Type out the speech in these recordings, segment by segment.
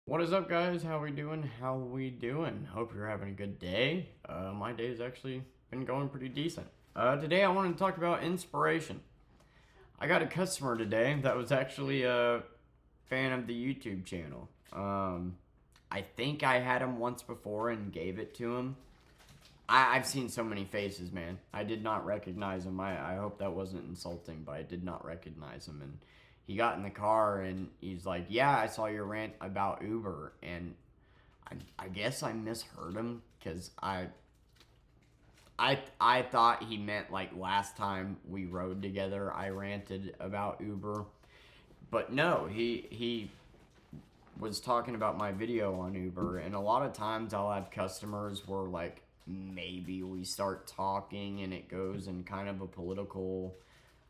What is up, guys? How we doing? Hope you're having a good day. My day's actually been going pretty decent. Today I wanted to talk about inspiration. I got a customer today that was actually a fan of the YouTube channel. I think I had him once before and gave it to him. I've seen so many faces, man. I did not recognize him. I hope that wasn't insulting, but I did not recognize him. And he got in the car and he's like, "Yeah, I saw your rant about Uber." And I guess I misheard him because I thought he meant like last time we rode together, I ranted about Uber. But no, he was talking about my video on Uber, and a lot of times I'll have customers where like maybe we start talking and it goes in kind of a political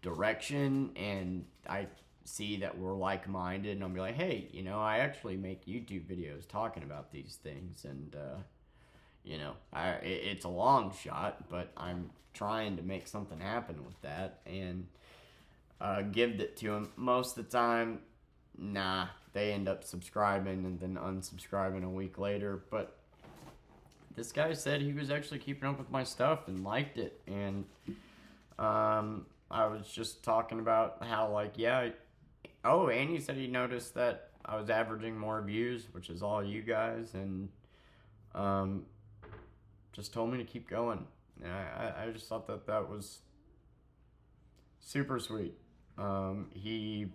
direction, and I see that we're like-minded, and I'll be like, "Hey, I actually make YouTube videos talking about these things, and it's a long shot, but I'm trying to make something happen with that," and give it to them. Most of the time, nah, they end up subscribing and then unsubscribing a week later. But this guy said he was actually keeping up with my stuff and liked it. And I was just talking about how, like, yeah. Oh, and he said he noticed that I was averaging more views, which is all you guys, and just told me to keep going. And I just thought that was super sweet. He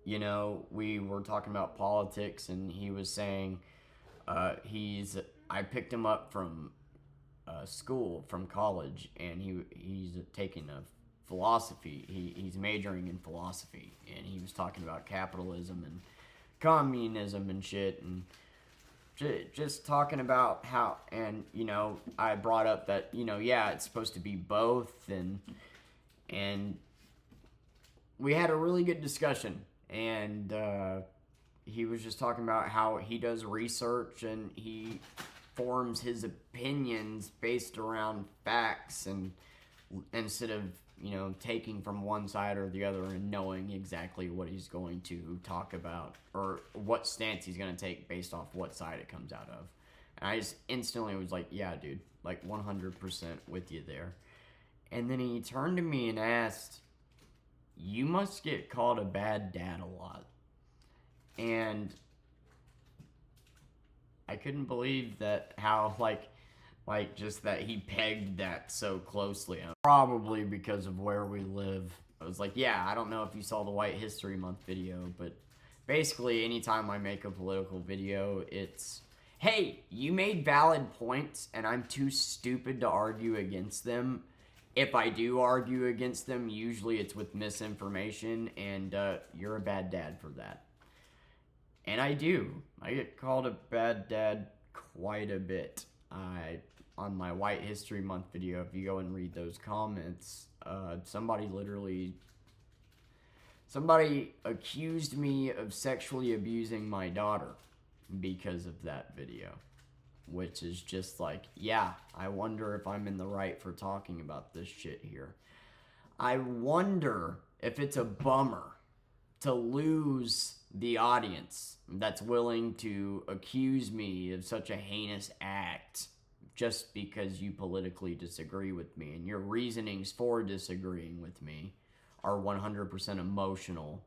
we were talking about politics, and he was saying I picked him up from school, from college, and he's taking a philosophy. He's majoring in philosophy, and he was talking about capitalism and communism and shit, and just talking about how, and I brought up that yeah, it's supposed to be both, and we had a really good discussion. And he was just talking about how he does research and he forms his opinions based around facts, and instead of taking from one side or the other and knowing exactly what he's going to talk about or what stance he's going to take based off what side it comes out of. And I just instantly was like, "Yeah, dude, like 100% with you there." And then he turned to me and asked, "You must get called a bad dad a lot." And I couldn't believe that, how like just that he pegged that so closely. Probably because of where we live. I was like, "Yeah, I don't know if you saw the White History Month video, but basically anytime I make a political video, it's, hey, you made valid points and I'm too stupid to argue against them. If I do argue against them, usually it's with misinformation, and you're a bad dad for that." And I do. I get called a bad dad quite a bit. On my White History Month video, if you go and read those comments, somebody accused me of sexually abusing my daughter because of that video. Which is just like, yeah, I wonder if I'm in the right for talking about this shit here. I wonder if it's a bummer to lose the audience that's willing to accuse me of such a heinous act just because you politically disagree with me, and your reasonings for disagreeing with me are 100% emotional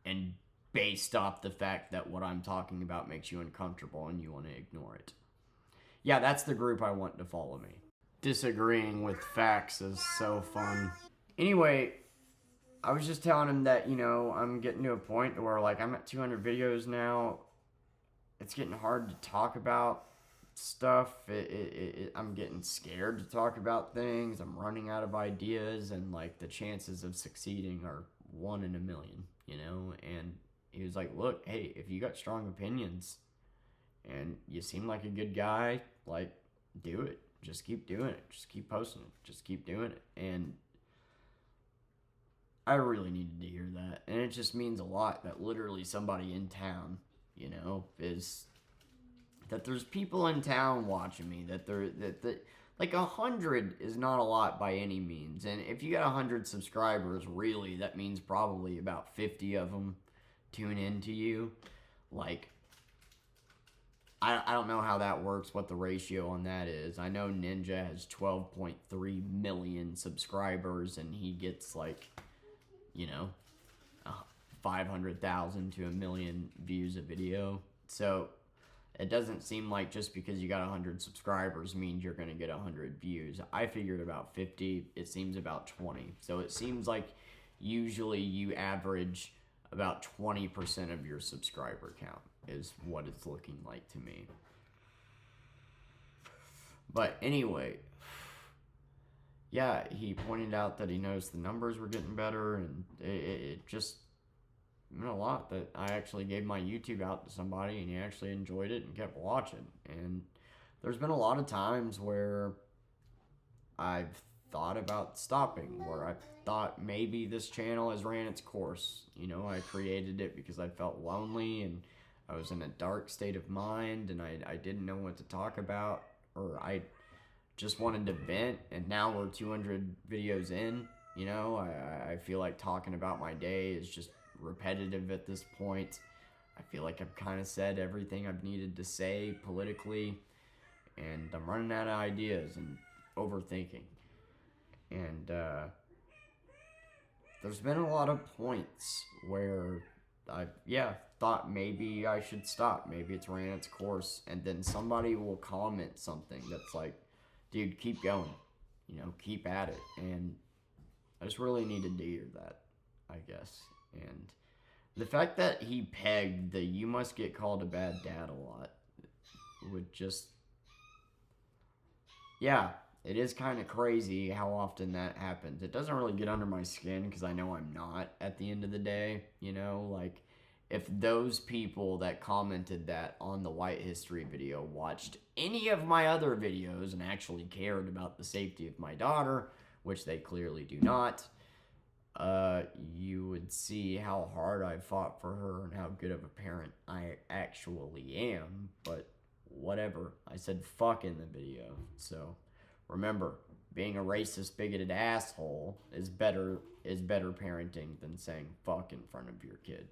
and based off the fact that what I'm talking about makes you uncomfortable and you want to ignore it. Yeah, that's the group I want to follow me. Disagreeing with facts is so fun. Anyway, I was just telling him that, I'm getting to a point where, like, I'm at 200 videos now. It's getting hard to talk about stuff. I'm getting scared to talk about things. I'm running out of ideas, and, like, the chances of succeeding are 1 in a million, And he was like, "Look, hey, if you got strong opinions and you seem like a good guy, like, do it. Just keep doing it. Just keep posting it. Just keep doing it." And I really needed to hear that. And it just means a lot that literally somebody in town, is, that there's people in town watching me, that like 100 is not a lot by any means. And if you got 100 subscribers, really, that means probably about 50 of them tune in to you. Like, I don't know how that works, what the ratio on that is. I know Ninja has 12.3 million subscribers, and he gets, like, 500,000 to a million views a video. So it doesn't seem like just because you got 100 subscribers means you're going to get 100 views. I figured about 50. It seems about 20. So it seems like usually you average about 20% of your subscriber count is what it's looking like to me. But anyway, yeah, he pointed out that he noticed the numbers were getting better, and it just meant a lot that I actually gave my YouTube out to somebody and he actually enjoyed it and kept watching. And there's been a lot of times where I've thought about stopping, where I thought maybe this channel has ran its course. I created it because I felt lonely and I was in a dark state of mind, and I didn't know what to talk about, or I just wanted to vent, and now we're 200 videos in. I feel like talking about my day is just repetitive at this point. I feel like I've kind of said everything I've needed to say politically, and I'm running out of ideas and overthinking. And there's been a lot of points where I thought maybe I should stop, maybe it's ran its course, and then somebody will comment something that's like, dude, keep going, keep at it. And I just really needed to hear that, I guess. And the fact that he pegged the "you must get called a bad dad" a lot would just, it is kind of crazy how often that happens. It doesn't really get under my skin because I know I'm not at the end of the day. Like, if those people that commented that on the White History video watched any of my other videos and actually cared about the safety of my daughter, which they clearly do not, you would see how hard I fought for her and how good of a parent I actually am. But whatever, I said fuck in the video. So remember, being a racist, bigoted asshole is better parenting than saying fuck in front of your kid.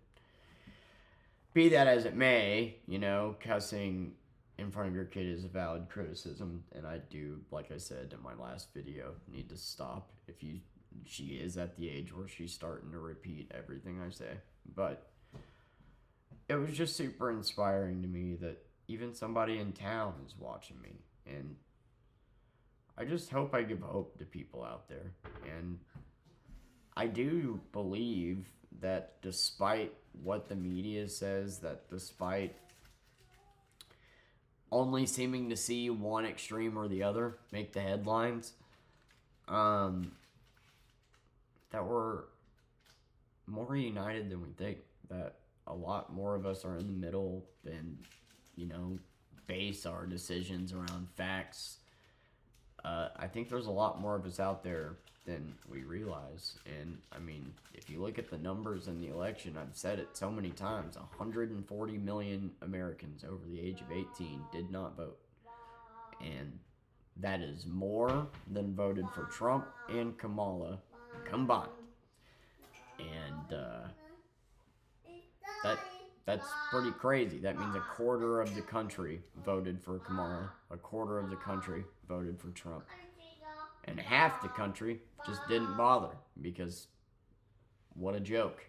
Be that as it may, cussing in front of your kid is a valid criticism, and I do, like I said in my last video, need to stop if she is at the age where she's starting to repeat everything I say. But it was just super inspiring to me that even somebody in town is watching me, and I just hope I give hope to people out there. And I do believe that despite what the media says, that despite only seeming to see one extreme or the other make the headlines, that we're more united than we think, that a lot more of us are in the middle and, base our decisions around facts. I think there's a lot more of us out there than we realize. And I mean, if you look at the numbers in the election, I've said it so many times, 140 million Americans over the age of 18 did not vote. And that is more than voted for Trump and Kamala combined. And that's pretty crazy. That means a quarter of the country voted for Kamala, a quarter of the country voted for Trump, and half the country just didn't bother because what a joke.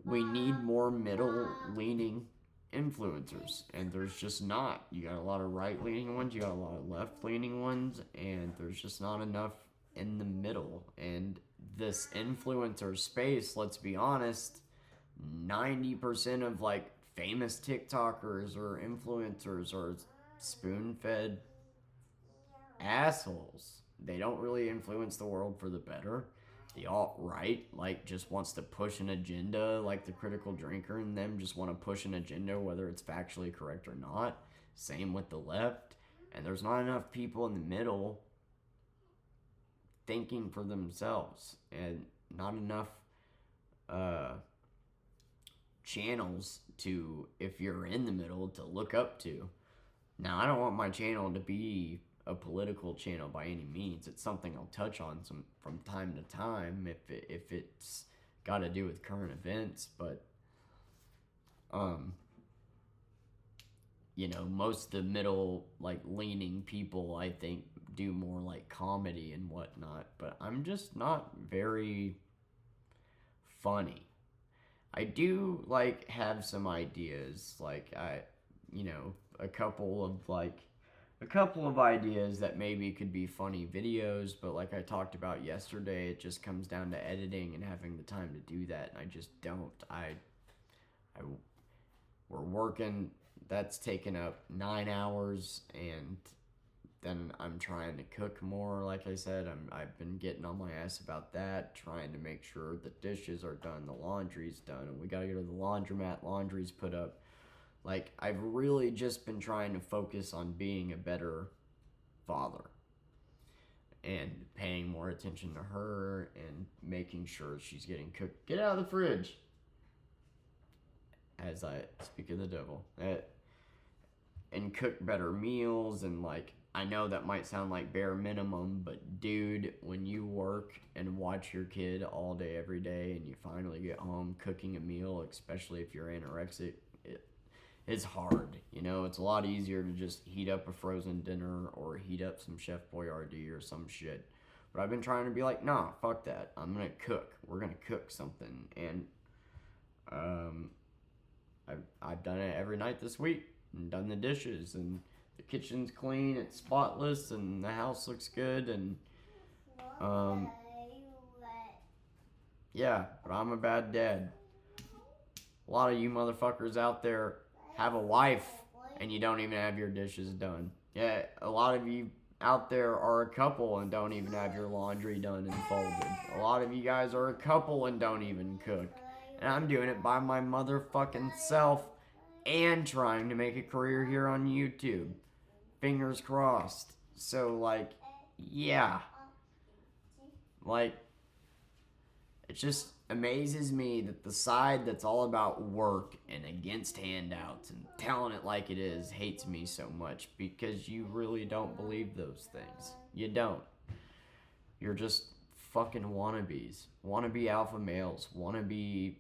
We need more middle-leaning influencers, and there's just not. You got a lot of right-leaning ones, you got a lot of left-leaning ones, and there's just not enough in the middle. And this influencer space, let's be honest, 90% of like famous TikTokers or influencers are spoon-fed assholes. They don't really influence the world for the better. The alt-right just wants to push an agenda, like the Critical Drinker and them just want to push an agenda whether it's factually correct or not. Same with the left. And there's not enough people in the middle thinking for themselves, and not enough channels to, if you're in the middle, to look up to. Now, I don't want my channel to be a political channel by any means. It's something I'll touch on from time to time if it's got to do with current events. But you know, most of the middle, like, leaning people, I think, do more, like, comedy and whatnot. But I'm just not very funny. I do, like, have some ideas. Like, you know, a couple of ideas that maybe could be funny videos, but like I talked about yesterday, it just comes down to editing and having the time to do that, and I just don't. We're working, that's taken up 9 hours, and then I'm trying to cook more. Like I said, I've been getting on my ass about that, trying to make sure the dishes are done, the laundry's done, and we gotta go to the laundromat, laundry's put up. Like, I've really just been trying to focus on being a better father and paying more attention to her and making sure she's getting cooked. Get out of the fridge! As I speak of the devil. And cook better meals, and like, I know that might sound like bare minimum, but dude, when you work and watch your kid all day, every day, and you finally get home cooking a meal, especially if you're anorexic, it's hard, you know. It's a lot easier to just heat up a frozen dinner or heat up some Chef Boyardee or some shit. But I've been trying to be like, nah, fuck that. I'm gonna cook. We're gonna cook something, and I've done it every night this week and done the dishes, and the kitchen's clean, it's spotless, and the house looks good, and yeah. But I'm a bad dad. A lot of you motherfuckers out there have a wife and you don't even have your dishes done. Yeah, a lot of you out there are a couple and don't even have your laundry done and folded. A lot of you guys are a couple and don't even cook. And I'm doing it by my motherfucking self and trying to make a career here on YouTube. Fingers crossed. So, like, yeah. Like, it just amazes me that the side that's all about work and against handouts and telling it like it is hates me so much, because you really don't believe those things. You don't. You're just fucking wannabes. Wannabe alpha males. Wannabe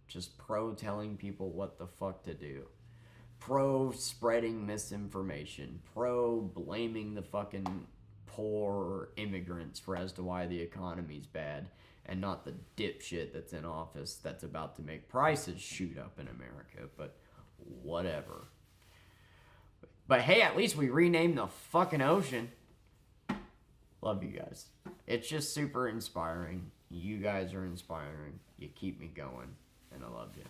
just pro telling people what the fuck to do. Pro spreading misinformation. Pro blaming the fucking poor immigrants for as to why the economy's bad, and not the dipshit that's in office that's about to make prices shoot up in America. But whatever. But hey, at least we renamed the fucking ocean. Love you guys. It's just super inspiring. You guys are inspiring. You keep me going, and I love you.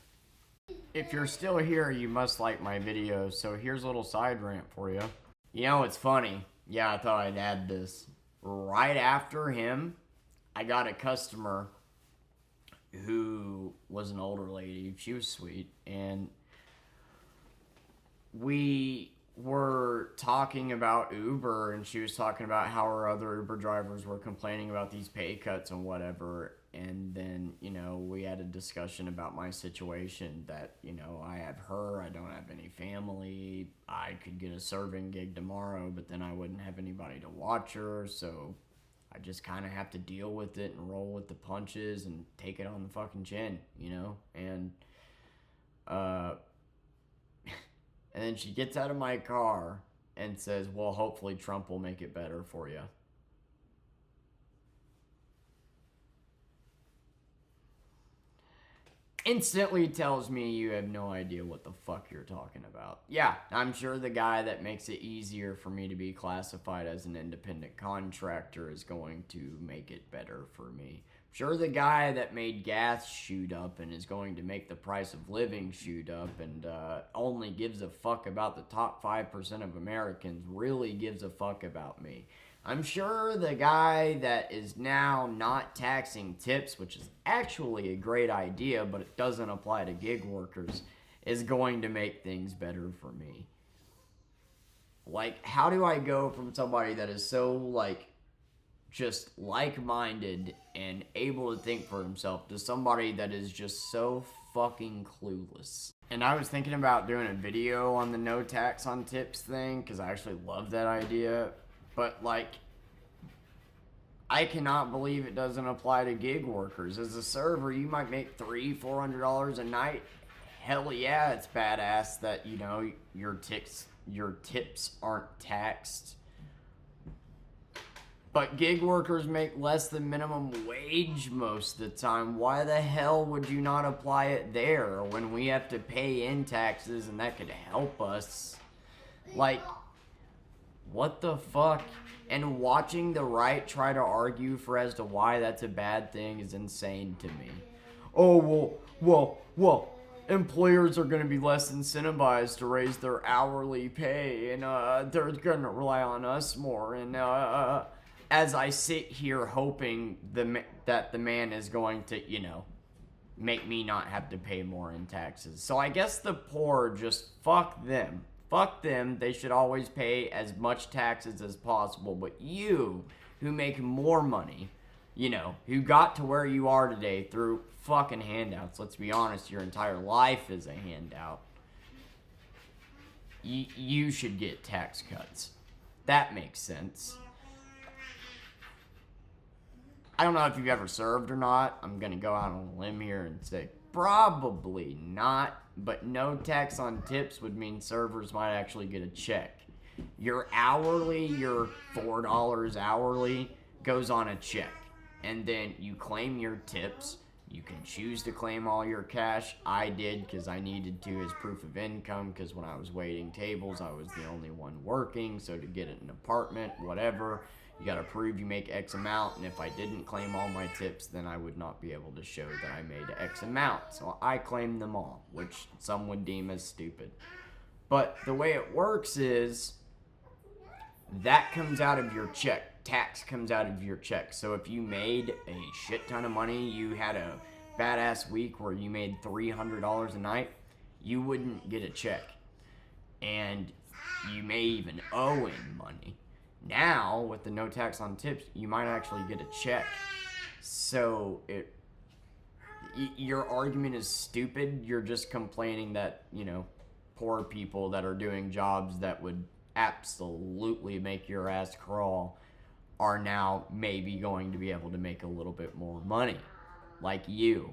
If you're still here, you must like my videos, so here's a little side rant for you. You know, it's funny. Yeah, I thought I'd add this. Right after him, I got a customer who was an older lady. She was sweet, and we were talking about Uber, and she was talking about how her other Uber drivers were complaining about these pay cuts and whatever. And then, you know, we had a discussion about my situation, that, you know, I have her, I don't have any family, I could get a serving gig tomorrow, but then I wouldn't have anybody to watch her, so I just kind of have to deal with it and roll with the punches and take it on the fucking chin, you know? And and then she gets out of my car and says, well, hopefully Trump will make it better for you. Instantly tells me you have no idea what the fuck you're talking about. Yeah, I'm sure the guy that makes it easier for me to be classified as an independent contractor is going to make it better for me. I'm sure the guy that made gas shoot up and is going to make the price of living shoot up, and only gives a fuck about the top 5% of Americans, really gives a fuck about me. I'm sure the guy that is now not taxing tips, which is actually a great idea, but it doesn't apply to gig workers, is going to make things better for me. Like, how do I go from somebody that is so, like, just like-minded and able to think for himself to somebody that is just so fucking clueless? And I was thinking about doing a video on the no tax on tips thing, because I actually love that idea. But, like, I cannot believe it doesn't apply to gig workers. As a server, you might make $300-$400 a night. hell yeah, it's badass that, you know, your tips aren't taxed. But gig workers make less than minimum wage most of the time. Why the hell would you not apply it there when we have to pay in taxes and that could help us? Like, what the fuck? And watching the right try to argue for as to why that's a bad thing is insane to me. Oh, well, employers are going to be less incentivized to raise their hourly pay, and they're going to rely on us more. And as I sit here hoping that the man is going to, you know, make me not have to pay more in taxes. So I guess the poor, just fuck them. Fuck them. They should always pay as much taxes as possible. But you, who make more money, you know, who got to where you are today through fucking handouts. Let's be honest, your entire life is a handout. You should get tax cuts. That makes sense. I don't know if you've ever served or not. I'm going to go out on a limb here and say probably not, but no tax on tips would mean servers might actually get a check. Your hourly, your $4 hourly goes on a check, and then you claim your tips. You can choose to claim all your cash. I did because I needed to as proof of income, because when I was waiting tables, I was the only one working, so to get an apartment, whatever, you gotta prove you make X amount, and if I didn't claim all my tips, then I would not be able to show that I made X amount. So I claimed them all, which some would deem as stupid. But the way it works is that comes out of your check. Tax comes out of your check. So if you made a shit ton of money, you had a badass week where you made $300 a night, you wouldn't get a check. And you may even owe him money. Now, with the no tax on tips, you might actually get a check. So your argument is stupid. You're just complaining that, you know, poor people that are doing jobs that would absolutely make your ass crawl are now maybe going to be able to make a little bit more money. Like you.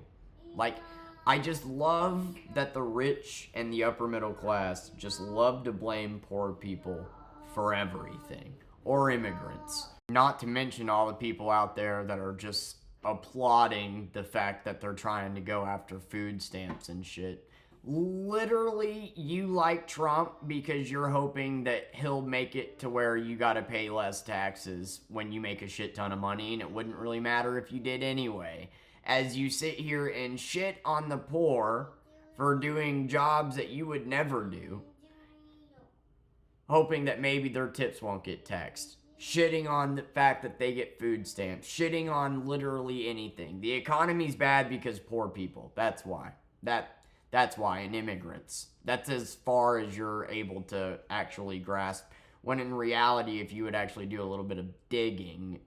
Like, I just love that the rich and the upper middle class just love to blame poor people for everything. Or immigrants. Not to mention all the people out there that are just applauding the fact that they're trying to go after food stamps and shit. Literally, you like Trump because you're hoping that he'll make it to where you gotta pay less taxes when you make a shit ton of money, and it wouldn't really matter if you did anyway. As you sit here and shit on the poor for doing jobs that you would never do, hoping that maybe their tips won't get taxed. Shitting on the fact that they get food stamps. Shitting on literally anything. The economy's bad because poor people. That's why. That's why. And immigrants. That's as far as you're able to actually grasp. When in reality, if you would actually do a little bit of digging,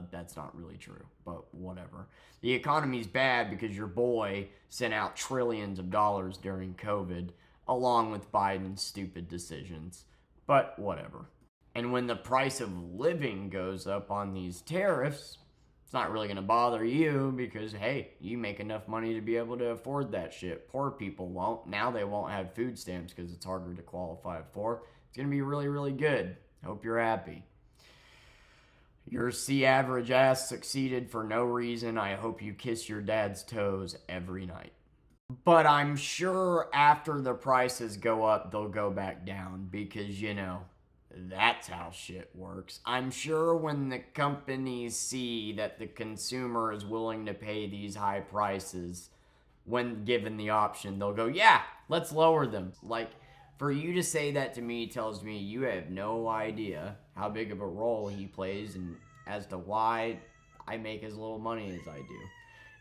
that's not really true. But whatever. The economy's bad because your boy sent out trillions of dollars during COVID, along with Biden's stupid decisions. But whatever. And when the price of living goes up on these tariffs, it's not really going to bother you because, hey, you make enough money to be able to afford that shit. Poor people won't. Now they won't have food stamps because it's harder to qualify for. It's going to be really, really good. Hope you're happy. Your C-average ass succeeded for no reason. I hope you kiss your dad's toes every night. But I'm sure after the prices go up, they'll go back down because, you know, that's how shit works. I'm sure when the companies see that the consumer is willing to pay these high prices, when given the option, they'll go, yeah, let's lower them. Like, for you to say that to me tells me you have no idea how big of a role he plays and as to why I make as little money as I do.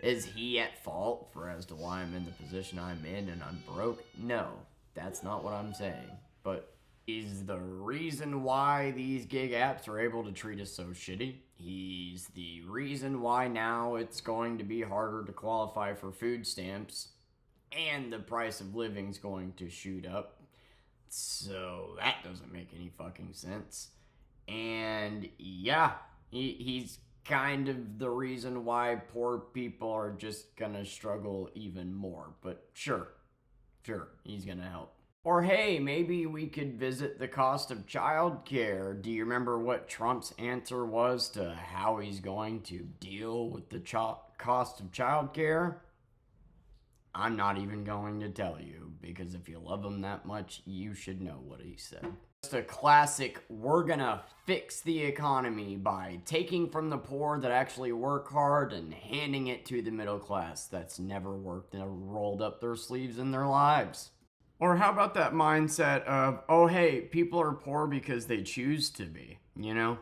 Is he at fault for as to why I'm in the position I'm in and I'm broke? No, that's not what I'm saying. But he's the reason why these gig apps are able to treat us so shitty. He's the reason why now it's going to be harder to qualify for food stamps and the price of living's going to shoot up. So that doesn't make any fucking sense. And yeah, he's kind of the reason why poor people are just gonna struggle even more. But sure, Sure, he's gonna help. Or hey, maybe we could visit the cost of childcare. Do you remember what Trump's answer was to how he's going to deal with the cost of childcare? I'm not even going to tell you, because if you love him that much, you should know what he said. Just a classic, we're gonna fix the economy by taking from the poor that actually work hard and handing it to the middle class that's never worked and rolled up their sleeves in their lives. Or how about that mindset of, oh hey, people are poor because they choose to be, you know?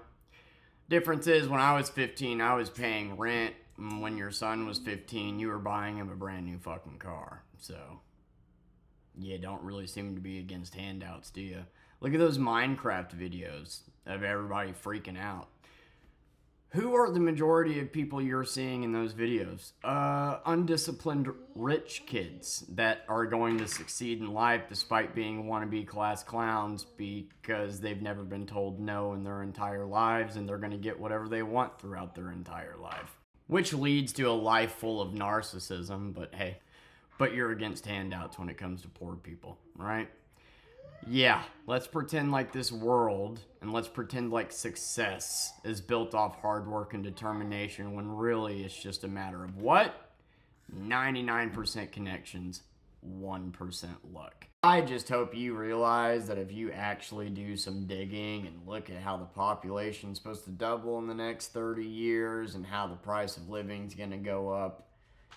Difference is, when I was 15, I was paying rent. When your son was 15, you were buying him a brand new fucking car. So, you don't really seem to be against handouts, do you? Look at those Minecraft videos of everybody freaking out. Who are the majority of people you're seeing in those videos? Undisciplined rich kids that are going to succeed in life despite being wannabe class clowns because they've never been told no in their entire lives, and they're going to get whatever they want throughout their entire life. Which leads to a life full of narcissism, but hey, but you're against handouts when it comes to poor people, right? Yeah, let's pretend like this world, and let's pretend like success is built off hard work and determination, when really it's just a matter of what? 99% connections, 1% luck. I just hope you realize that if you actually do some digging and look at how the population's supposed to double in the next 30 years and how the price of living's gonna go up,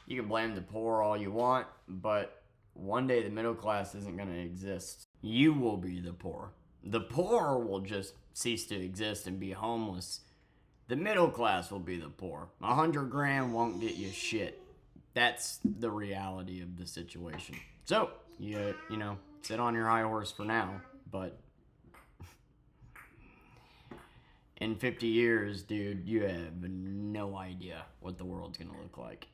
you can blame the poor all you want, but one day the middle class isn't gonna exist. You will be the poor. The poor will just cease to exist and be homeless. The middle class will be the poor. 100 grand won't get you shit. That's the reality of the situation. So, you know, sit on your high horse for now, but in 50 years, dude, you have no idea what the world's gonna look like.